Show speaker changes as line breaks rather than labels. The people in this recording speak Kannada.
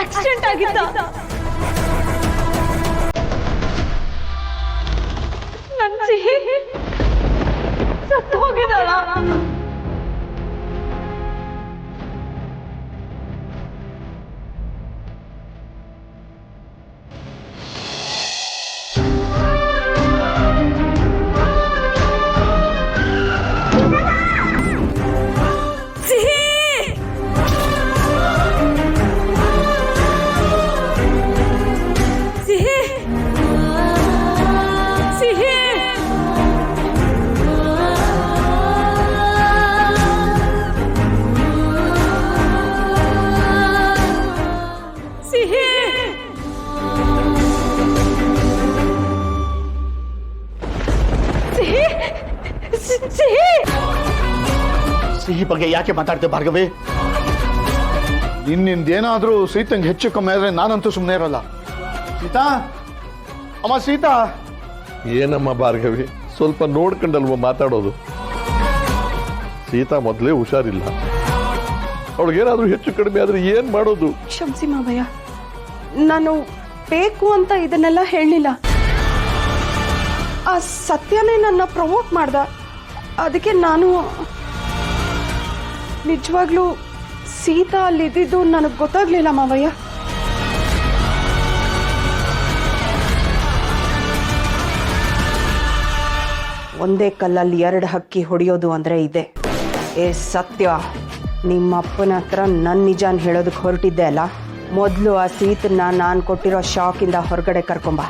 ಆಕ್ಸಿಡೆಂಟ್ ಆಗಿತ್ತ? ನನ್ ಸಿಹಿ ಸತ್ತು ಹೋಗಿದಾಳ?
ಸಿಹಿ ಬಗ್ಗೆ ಯಾಕೆ ಮಾತಾಡ್ತೆ ಭಾರ್ಗವಿ? ನಿನ್ನಿಂದೇನಾದ್ರೂ ಸೀತಂಗೆ ಹೆಚ್ಚು ಕಮ್ಮಿ ಆದ್ರೆ ನಾನಂತೂ ಸುಮ್ಮನೆ ಇರಲ್ಲ. ಸೀತಾ, ಅಮ್ಮ ಸೀತಾ.
ಏನಮ್ಮ ಭಾರ್ಗವಿ, ಸ್ವಲ್ಪ ನೋಡ್ಕೊಂಡಲ್ವ ಮಾತಾಡೋದು? ಸೀತಾ ಮೊದಲೇ ಹುಷಾರಿಲ್ಲ, ಅವಳಿಗೇನಾದ್ರೂ ಹೆಚ್ಚು ಕಡಿಮೆ ಆದ್ರೆ ಏನ್ ಮಾಡೋದು?
ಕ್ಷಮಿಸಿ ಮಾವಯ್ಯ, ನಾನು ಬೇಕು ಅಂತ ಇದನ್ನೆಲ್ಲ ಹೇಳಲಿಲ್ಲ. ಆ ಸತ್ಯನೇ ನನ್ನ ಪ್ರಮೋಟ್ ಮಾಡ್ದ. ಅದಕ್ಕೆ ನಾನು ನಿಜವಾಗ್ಲೂ ಸೀತಾ ಅಲ್ಲಿದ್ದು ನನಗೆ ಗೊತ್ತಾಗ್ಲಿಲ್ಲ ಮಾವಯ್ಯ. ಒಂದೇ ಕಲ್ಲಲ್ಲಿ 2 ಹಕ್ಕಿ ಹೊಡೆಯೋದು ಅಂದ್ರೆ ಇದೆ. ಏ ಸತ್ಯ, ನಿಮ್ಮಪ್ಪನ ಹತ್ರ ನನ್ನ ನಿಜಾನ್ ಹೇಳೋದಕ್ಕೆ ಹೊರಟಿದ್ದೆ ಅಲ್ಲ, ಮೊದಲು ಆ ಸೀತನ್ನ ನಾನು ಕೊಟ್ಟಿರೋ ಶಾಕಿಂದ ಹೊರಗಡೆ ಕರ್ಕೊಂಬ.